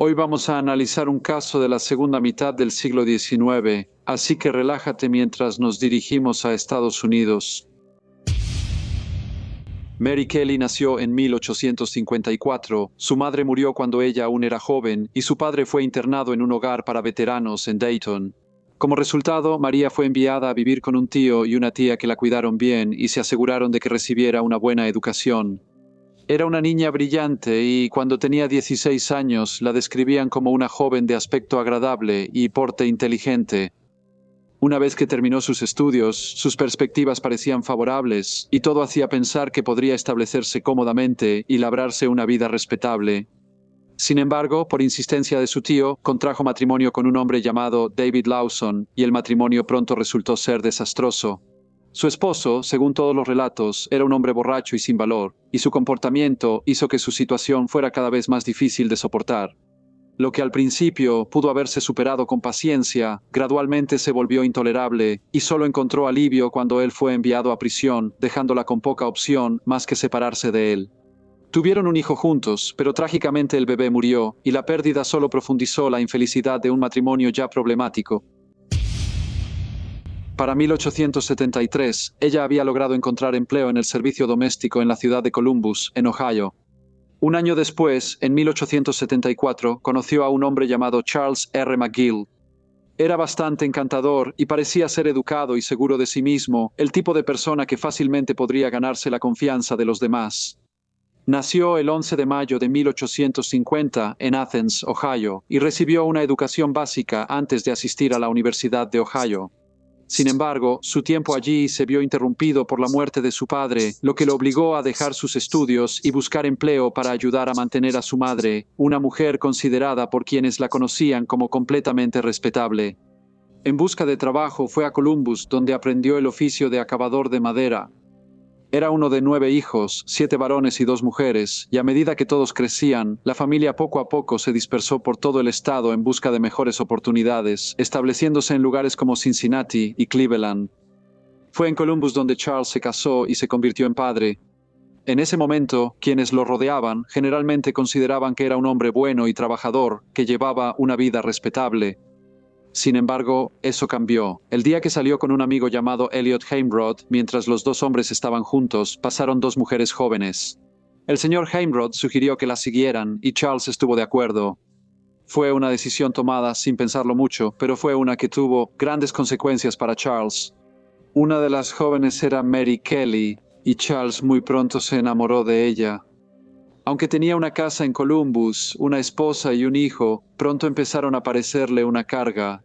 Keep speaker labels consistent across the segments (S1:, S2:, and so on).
S1: Hoy vamos a analizar un caso de la segunda mitad del siglo XIX, así que relájate mientras nos dirigimos a Estados Unidos. Mary Kelly nació en 1854. Su madre murió cuando ella aún era joven y su padre fue internado en un hogar para veteranos en Dayton. Como resultado, María fue enviada a vivir con un tío y una tía que la cuidaron bien y se aseguraron de que recibiera una buena educación. Era una niña brillante y cuando tenía 16 años la describían como una joven de aspecto agradable y porte inteligente. Una vez que terminó sus estudios, sus perspectivas parecían favorables y todo hacía pensar que podría establecerse cómodamente y labrarse una vida respetable. Sin embargo, por insistencia de su tío, contrajo matrimonio con un hombre llamado David Lawson y el matrimonio pronto resultó ser desastroso. Su esposo, según todos los relatos, era un hombre borracho y sin valor, y su comportamiento hizo que su situación fuera cada vez más difícil de soportar. Lo que al principio pudo haberse superado con paciencia, gradualmente se volvió intolerable y solo encontró alivio cuando él fue enviado a prisión, dejándola con poca opción más que separarse de él. Tuvieron un hijo juntos, pero trágicamente el bebé murió y la pérdida solo profundizó la infelicidad de un matrimonio ya problemático. Para 1873, ella había logrado encontrar empleo en el servicio doméstico en la ciudad de Columbus, en Ohio. Un año después, en 1874, conoció a un hombre llamado Charles R. McGill. Era bastante encantador y parecía ser educado y seguro de sí mismo, el tipo de persona que fácilmente podría ganarse la confianza de los demás. Nació el 11 de mayo de 1850 en Athens, Ohio, y recibió una educación básica antes de asistir a la Universidad de Ohio. Sin embargo, su tiempo allí se vio interrumpido por la muerte de su padre, lo que lo obligó a dejar sus estudios y buscar empleo para ayudar a mantener a su madre, una mujer considerada por quienes la conocían como completamente respetable. En busca de trabajo fue a Columbus, donde aprendió el oficio de acabador de madera. Era uno de 9 hijos, 7 varones y 2 mujeres, y a medida que todos crecían, la familia poco a poco se dispersó por todo el estado en busca de mejores oportunidades, estableciéndose en lugares como Cincinnati y Cleveland. Fue en Columbus donde Charles se casó y se convirtió en padre. En ese momento, quienes lo rodeaban generalmente consideraban que era un hombre bueno y trabajador, que llevaba una vida respetable. Sin embargo, eso cambió. El día que salió con un amigo llamado Elliot Heimrod, mientras los dos hombres estaban juntos, pasaron 2 mujeres jóvenes. El señor Heimrod sugirió que las siguieran y Charles estuvo de acuerdo. Fue una decisión tomada sin pensarlo mucho, pero fue una que tuvo grandes consecuencias para Charles. Una de las jóvenes era Mary Kelly y Charles muy pronto se enamoró de ella. Aunque tenía una casa en Columbus, una esposa y un hijo, pronto empezaron a parecerle una carga.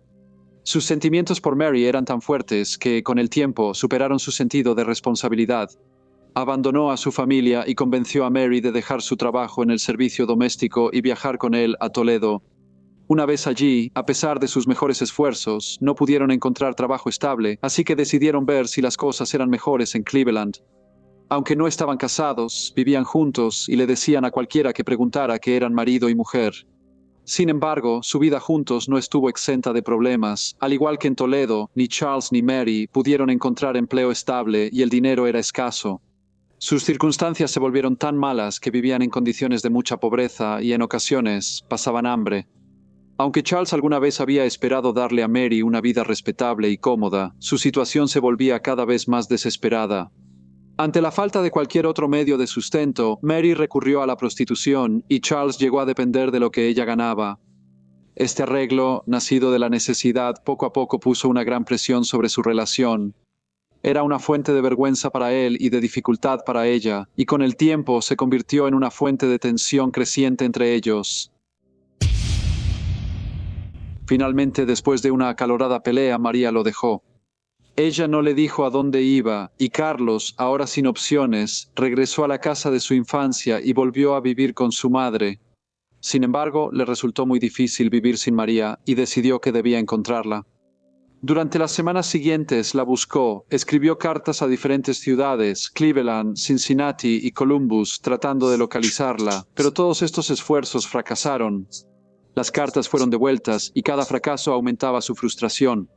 S1: Sus sentimientos por Mary eran tan fuertes que, con el tiempo, superaron su sentido de responsabilidad. Abandonó a su familia y convenció a Mary de dejar su trabajo en el servicio doméstico y viajar con él a Toledo. Una vez allí, a pesar de sus mejores esfuerzos, no pudieron encontrar trabajo estable, así que decidieron ver si las cosas eran mejores en Cleveland. Aunque no estaban casados, vivían juntos y le decían a cualquiera que preguntara que eran marido y mujer. Sin embargo, su vida juntos no estuvo exenta de problemas. Al igual que en Toledo, ni Charles ni Mary pudieron encontrar empleo estable y el dinero era escaso. Sus circunstancias se volvieron tan malas que vivían en condiciones de mucha pobreza y en ocasiones pasaban hambre. Aunque Charles alguna vez había esperado darle a Mary una vida respetable y cómoda, su situación se volvía cada vez más desesperada. Ante la falta de cualquier otro medio de sustento, Mary recurrió a la prostitución y Charles llegó a depender de lo que ella ganaba. Este arreglo, nacido de la necesidad, poco a poco puso una gran presión sobre su relación. Era una fuente de vergüenza para él y de dificultad para ella, y con el tiempo se convirtió en una fuente de tensión creciente entre ellos. Finalmente, después de una acalorada pelea, María lo dejó. Ella no le dijo a dónde iba, y Carlos, ahora sin opciones, regresó a la casa de su infancia y volvió a vivir con su madre. Sin embargo, le resultó muy difícil vivir sin María y decidió que debía encontrarla. Durante las semanas siguientes la buscó, escribió cartas a diferentes ciudades, Cleveland, Cincinnati y Columbus, tratando de localizarla, pero todos estos esfuerzos fracasaron. Las cartas fueron devueltas y cada fracaso aumentaba su frustración.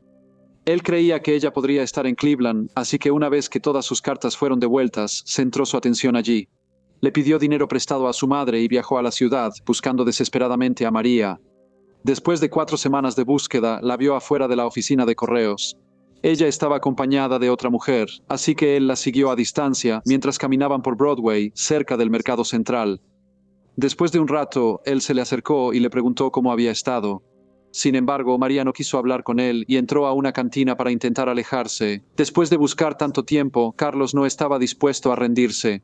S1: Él creía que ella podría estar en Cleveland, así que una vez que todas sus cartas fueron devueltas, centró su atención allí. Le pidió dinero prestado a su madre y viajó a la ciudad, buscando desesperadamente a María. Después de 4 semanas de búsqueda, la vio afuera de la oficina de correos. Ella estaba acompañada de otra mujer, así que él la siguió a distancia mientras caminaban por Broadway, cerca del mercado central. Después de un rato, él se le acercó y le preguntó cómo había estado. Sin embargo, María no quiso hablar con él y entró a una cantina para intentar alejarse. Después de buscar tanto tiempo, Carlos no estaba dispuesto a rendirse.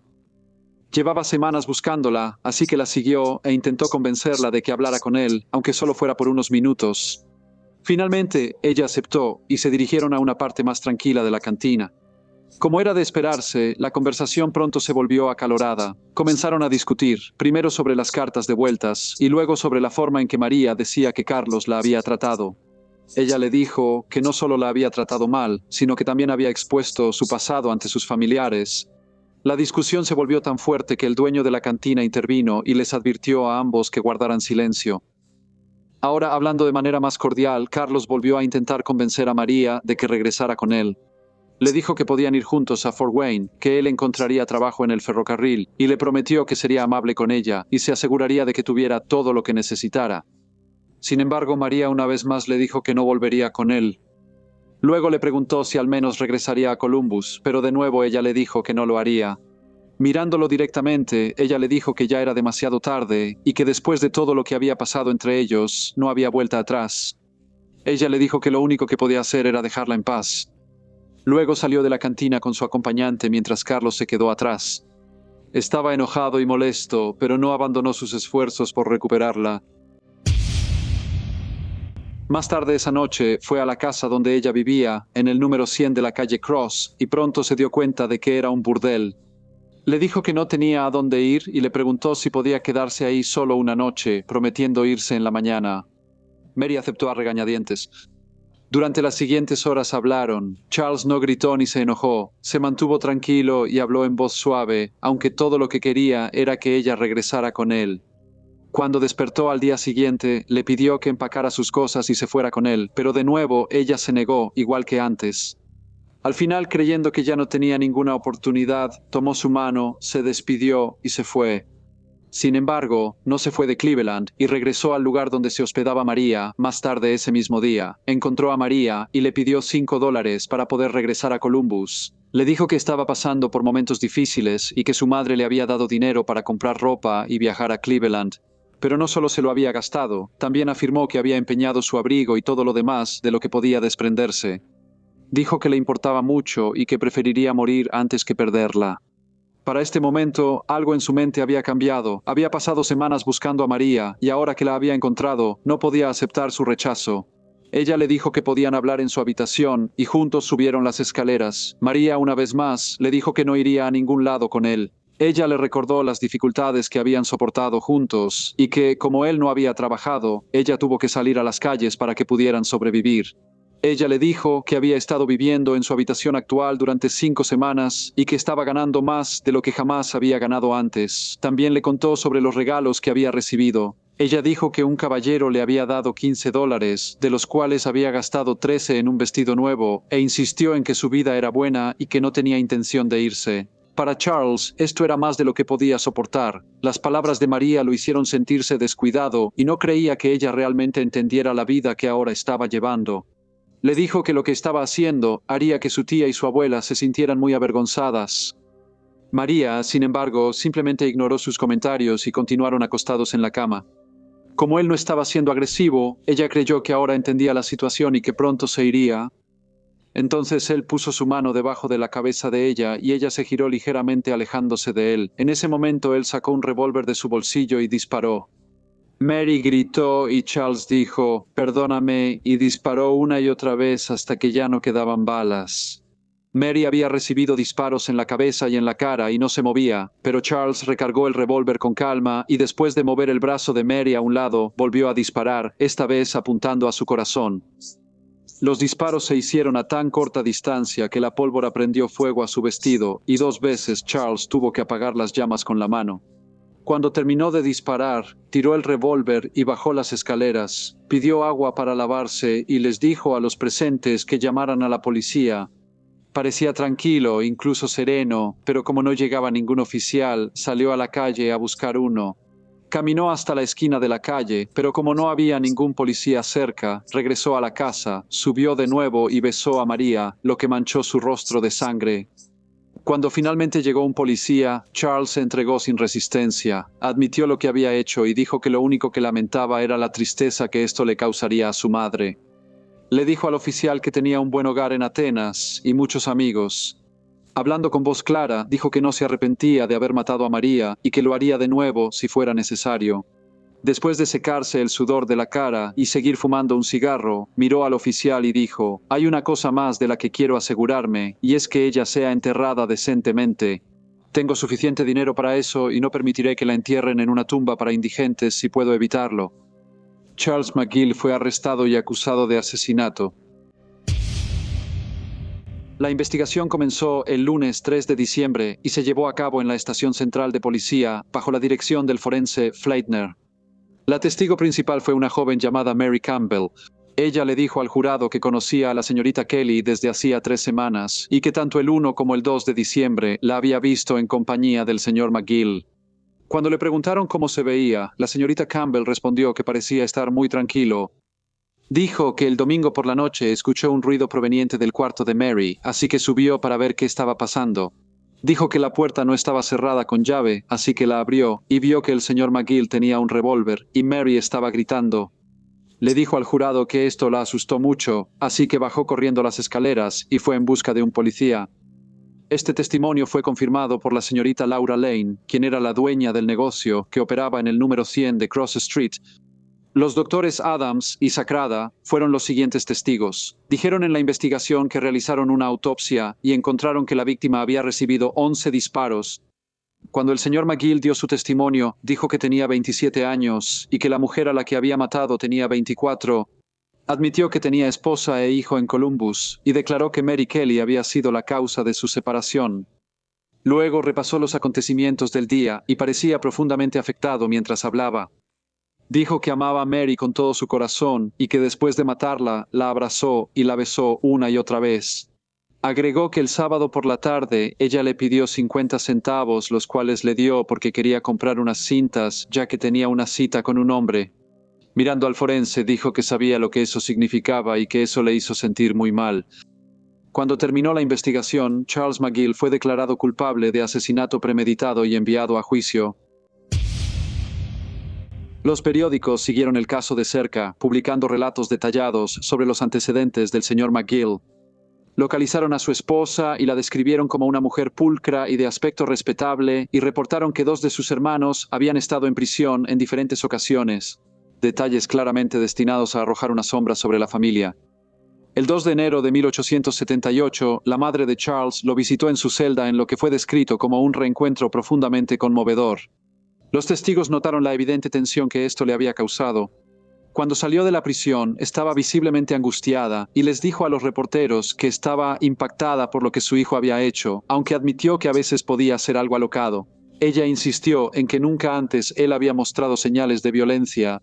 S1: Llevaba semanas buscándola, así que la siguió e intentó convencerla de que hablara con él, aunque solo fuera por unos minutos. Finalmente, ella aceptó y se dirigieron a una parte más tranquila de la cantina. Como era de esperarse, la conversación pronto se volvió acalorada. Comenzaron a discutir, primero sobre las cartas devueltas y luego sobre la forma en que María decía que Carlos la había tratado. Ella le dijo que no solo la había tratado mal, sino que también había expuesto su pasado ante sus familiares. La discusión se volvió tan fuerte que el dueño de la cantina intervino y les advirtió a ambos que guardaran silencio. Ahora, hablando de manera más cordial, Carlos volvió a intentar convencer a María de que regresara con él. Le dijo que podían ir juntos a Fort Wayne, que él encontraría trabajo en el ferrocarril, y le prometió que sería amable con ella y se aseguraría de que tuviera todo lo que necesitara. Sin embargo, María una vez más le dijo que no volvería con él. Luego le preguntó si al menos regresaría a Columbus, pero de nuevo ella le dijo que no lo haría. Mirándolo directamente, ella le dijo que ya era demasiado tarde y que después de todo lo que había pasado entre ellos, no había vuelta atrás. Ella le dijo que lo único que podía hacer era dejarla en paz. Luego salió de la cantina con su acompañante mientras Carlos se quedó atrás. Estaba enojado y molesto, pero no abandonó sus esfuerzos por recuperarla. Más tarde esa noche fue a la casa donde ella vivía, en el número 100 de la calle Cross, y pronto se dio cuenta de que era un burdel. Le dijo que no tenía a dónde ir y le preguntó si podía quedarse ahí solo una noche, prometiendo irse en la mañana. Mary aceptó a regañadientes. Durante las siguientes horas hablaron. Charles no gritó ni se enojó. Se mantuvo tranquilo y habló en voz suave, aunque todo lo que quería era que ella regresara con él. Cuando despertó al día siguiente, le pidió que empacara sus cosas y se fuera con él, pero de nuevo ella se negó, igual que antes. Al final, creyendo que ya no tenía ninguna oportunidad, tomó su mano, se despidió y se fue. Sin embargo, no se fue de Cleveland y regresó al lugar donde se hospedaba María más tarde ese mismo día. Encontró a María y le pidió $5 para poder regresar a Columbus. Le dijo que estaba pasando por momentos difíciles y que su madre le había dado dinero para comprar ropa y viajar a Cleveland. Pero no solo se lo había gastado, también afirmó que había empeñado su abrigo y todo lo demás de lo que podía desprenderse. Dijo que le importaba mucho y que preferiría morir antes que perderla. Para este momento, algo en su mente había cambiado. Había pasado semanas buscando a María y ahora que la había encontrado, no podía aceptar su rechazo. Ella le dijo que podían hablar en su habitación y juntos subieron las escaleras. María, una vez más, le dijo que no iría a ningún lado con él. Ella le recordó las dificultades que habían soportado juntos y que, como él no había trabajado, ella tuvo que salir a las calles para que pudieran sobrevivir. Ella le dijo que había estado viviendo en su habitación actual durante 5 semanas y que estaba ganando más de lo que jamás había ganado antes. También le contó sobre los regalos que había recibido. Ella dijo que un caballero le había dado $15, de los cuales había gastado 13 en un vestido nuevo, e insistió en que su vida era buena y que no tenía intención de irse. Para Charles, esto era más de lo que podía soportar. Las palabras de María lo hicieron sentirse descuidado y no creía que ella realmente entendiera la vida que ahora estaba llevando. Le dijo que lo que estaba haciendo haría que su tía y su abuela se sintieran muy avergonzadas. María, sin embargo, simplemente ignoró sus comentarios y continuaron acostados en la cama. Como él no estaba siendo agresivo, ella creyó que ahora entendía la situación y que pronto se iría. Entonces él puso su mano debajo de la cabeza de ella y ella se giró ligeramente alejándose de él. En ese momento él sacó un revólver de su bolsillo y disparó. Mary gritó y Charles dijo, «Perdóname», y disparó una y otra vez hasta que ya no quedaban balas. Mary había recibido disparos en la cabeza y en la cara y no se movía, pero Charles recargó el revólver con calma y después de mover el brazo de Mary a un lado, volvió a disparar, esta vez apuntando a su corazón. Los disparos se hicieron a tan corta distancia que la pólvora prendió fuego a su vestido y 2 veces Charles tuvo que apagar las llamas con la mano. Cuando terminó de disparar, tiró el revólver y bajó las escaleras, pidió agua para lavarse y les dijo a los presentes que llamaran a la policía. Parecía tranquilo, incluso sereno, pero como no llegaba ningún oficial, salió a la calle a buscar uno. Caminó hasta la esquina de la calle, pero como no había ningún policía cerca, regresó a la casa, subió de nuevo y besó a María, lo que manchó su rostro de sangre. Cuando finalmente llegó un policía, Charles se entregó sin resistencia, admitió lo que había hecho y dijo que lo único que lamentaba era la tristeza que esto le causaría a su madre. Le dijo al oficial que tenía un buen hogar en Atenas y muchos amigos. Hablando con voz clara, dijo que no se arrepentía de haber matado a María y que lo haría de nuevo si fuera necesario. Después de secarse el sudor de la cara y seguir fumando un cigarro, miró al oficial y dijo: «Hay una cosa más de la que quiero asegurarme, y es que ella sea enterrada decentemente. Tengo suficiente dinero para eso y no permitiré que la entierren en una tumba para indigentes si puedo evitarlo». Charles McGill fue arrestado y acusado de asesinato. La investigación comenzó el lunes 3 de diciembre y se llevó a cabo en la estación central de policía bajo la dirección del forense Fleitner. La testigo principal fue una joven llamada Mary Campbell. Ella le dijo al jurado que conocía a la señorita Kelly desde hacía 3 semanas y que tanto el 1 como el 2 de diciembre la había visto en compañía del señor McGill. Cuando le preguntaron cómo se veía, la señorita Campbell respondió que parecía estar muy tranquilo. Dijo que el domingo por la noche escuchó un ruido proveniente del cuarto de Mary, así que subió para ver qué estaba pasando. Dijo que la puerta no estaba cerrada con llave, así que la abrió y vio que el señor McGill tenía un revólver y Mary estaba gritando. Le dijo al jurado que esto la asustó mucho, así que bajó corriendo las escaleras y fue en busca de un policía. Este testimonio fue confirmado por la señorita Laura Lane, quien era la dueña del negocio que operaba en el número 100 de Cross Street. Los doctores Adams y Sacrada fueron los siguientes testigos. Dijeron en la investigación que realizaron una autopsia y encontraron que la víctima había recibido 11 disparos. Cuando el señor McGill dio su testimonio, dijo que tenía 27 años y que la mujer a la que había matado tenía 24. Admitió que tenía esposa e hijo en Columbus y declaró que Mary Kelly había sido la causa de su separación. Luego repasó los acontecimientos del día y parecía profundamente afectado mientras hablaba. Dijo que amaba a Mary con todo su corazón y que después de matarla, la abrazó y la besó una y otra vez. Agregó que el sábado por la tarde ella le pidió 50 centavos, los cuales le dio porque quería comprar unas cintas, ya que tenía una cita con un hombre. Mirando al forense, dijo que sabía lo que eso significaba y que eso le hizo sentir muy mal. Cuando terminó la investigación, Charles McGill fue declarado culpable de asesinato premeditado y enviado a juicio. Los periódicos siguieron el caso de cerca, publicando relatos detallados sobre los antecedentes del señor McGill. Localizaron a su esposa y la describieron como una mujer pulcra y de aspecto respetable, y reportaron que 2 de sus hermanos habían estado en prisión en diferentes ocasiones. Detalles claramente destinados a arrojar una sombra sobre la familia. El 2 de enero de 1878, la madre de Charles lo visitó en su celda en lo que fue descrito como un reencuentro profundamente conmovedor. Los testigos notaron la evidente tensión que esto le había causado. Cuando salió de la prisión, estaba visiblemente angustiada y les dijo a los reporteros que estaba impactada por lo que su hijo había hecho, aunque admitió que a veces podía ser algo alocado. Ella insistió en que nunca antes él había mostrado señales de violencia.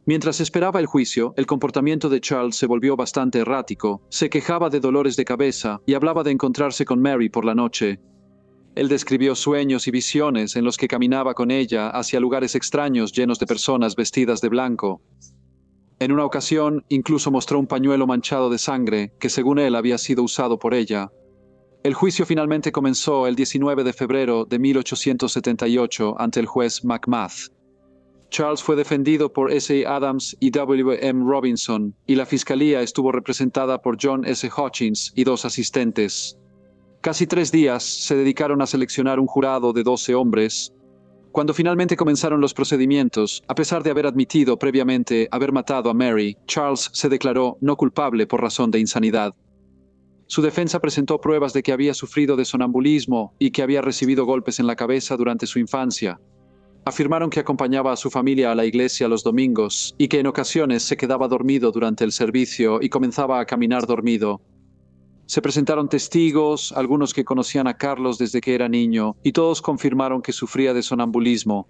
S1: Mientras esperaba el juicio, el comportamiento de Charles se volvió bastante errático. Se quejaba de dolores de cabeza y hablaba de encontrarse con Mary por la noche. Él describió sueños y visiones en los que caminaba con ella hacia lugares extraños llenos de personas vestidas de blanco. En una ocasión, incluso mostró un pañuelo manchado de sangre que, según él, había sido usado por ella. El juicio finalmente comenzó el 19 de febrero de 1878 ante el juez McMath. Charles fue defendido por S. Adams y W. M. Robinson, y la fiscalía estuvo representada por John S. Hutchins y 2 asistentes. Casi 3 días se dedicaron a seleccionar un jurado de 12 hombres. Cuando finalmente comenzaron los procedimientos, a pesar de haber admitido previamente haber matado a Mary, Charles se declaró no culpable por razón de insanidad. Su defensa presentó pruebas de que había sufrido de sonambulismo y que había recibido golpes en la cabeza durante su infancia. Afirmaron que acompañaba a su familia a la iglesia los domingos y que en ocasiones se quedaba dormido durante el servicio y comenzaba a caminar dormido. Se presentaron testigos, algunos que conocían a Carlos desde que era niño, y todos confirmaron que sufría de sonambulismo.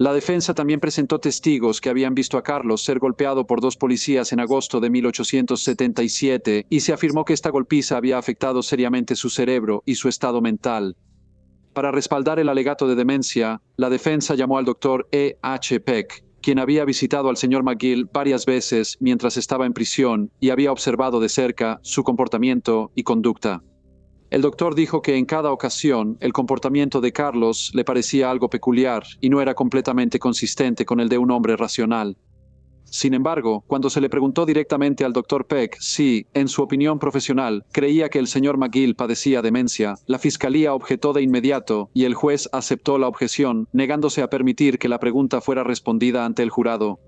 S1: La defensa también presentó testigos que habían visto a Carlos ser golpeado por dos policías en agosto de 1877 y se afirmó que esta golpiza había afectado seriamente su cerebro y su estado mental. Para respaldar el alegato de demencia, la defensa llamó al doctor E. H. Peck, quien había visitado al señor McGill varias veces mientras estaba en prisión y había observado de cerca su comportamiento y conducta. El doctor dijo que en cada ocasión el comportamiento de Carlos le parecía algo peculiar y no era completamente consistente con el de un hombre racional. Sin embargo, cuando se le preguntó directamente al doctor Peck si, en su opinión profesional, creía que el señor McGill padecía demencia, la fiscalía objetó de inmediato y el juez aceptó la objeción, negándose a permitir que la pregunta fuera respondida ante el jurado.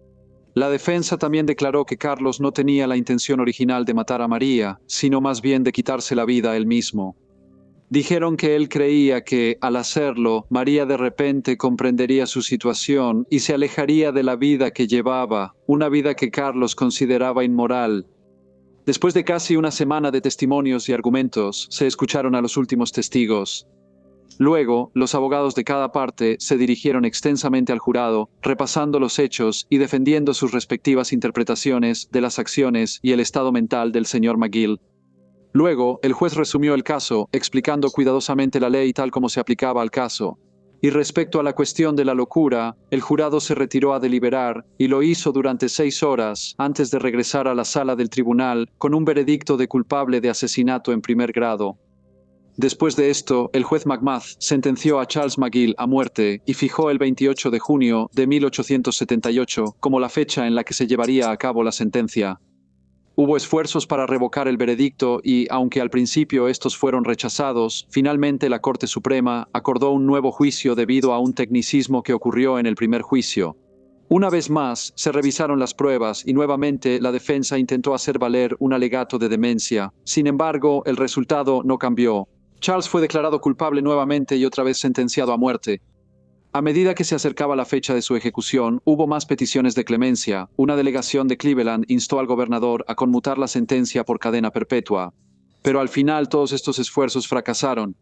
S1: La defensa también declaró que Carlos no tenía la intención original de matar a María, sino más bien de quitarse la vida él mismo. Dijeron que él creía que, al hacerlo, María de repente comprendería su situación y se alejaría de la vida que llevaba, una vida que Carlos consideraba inmoral. Después de casi una semana de testimonios y argumentos, se escucharon a los últimos testigos. Luego, los abogados de cada parte se dirigieron extensamente al jurado, repasando los hechos y defendiendo sus respectivas interpretaciones de las acciones y el estado mental del señor McGill. Luego, el juez resumió el caso, explicando cuidadosamente la ley tal como se aplicaba al caso. Y respecto a la cuestión de la locura, el jurado se retiró a deliberar y lo hizo durante 6 horas antes de regresar a la sala del tribunal con un veredicto de culpable de asesinato en primer grado. Después de esto, el juez McMath sentenció a Charles McGill a muerte y fijó el 28 de junio de 1878 como la fecha en la que se llevaría a cabo la sentencia. Hubo esfuerzos para revocar el veredicto y, aunque al principio estos fueron rechazados, finalmente la Corte Suprema acordó un nuevo juicio debido a un tecnicismo que ocurrió en el primer juicio. Una vez más, se revisaron las pruebas y nuevamente la defensa intentó hacer valer un alegato de demencia. Sin embargo, el resultado no cambió. Charles fue declarado culpable nuevamente y otra vez sentenciado a muerte. A medida que se acercaba la fecha de su ejecución, hubo más peticiones de clemencia. Una delegación de Cleveland instó al gobernador a conmutar la sentencia por cadena perpetua. Pero al final todos estos esfuerzos fracasaron.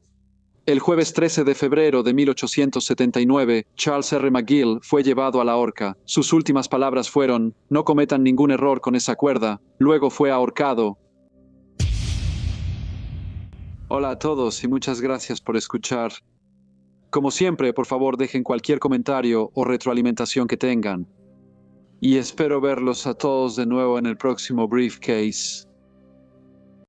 S1: El jueves 13 de febrero de 1879, Charles R. McGill fue llevado a la horca. Sus últimas palabras fueron: "No cometan ningún error con esa cuerda". Luego fue ahorcado. Hola a todos y muchas gracias por escuchar. Como siempre, por favor dejen cualquier comentario o retroalimentación que tengan. Y espero verlos a todos de nuevo en el próximo Briefcase.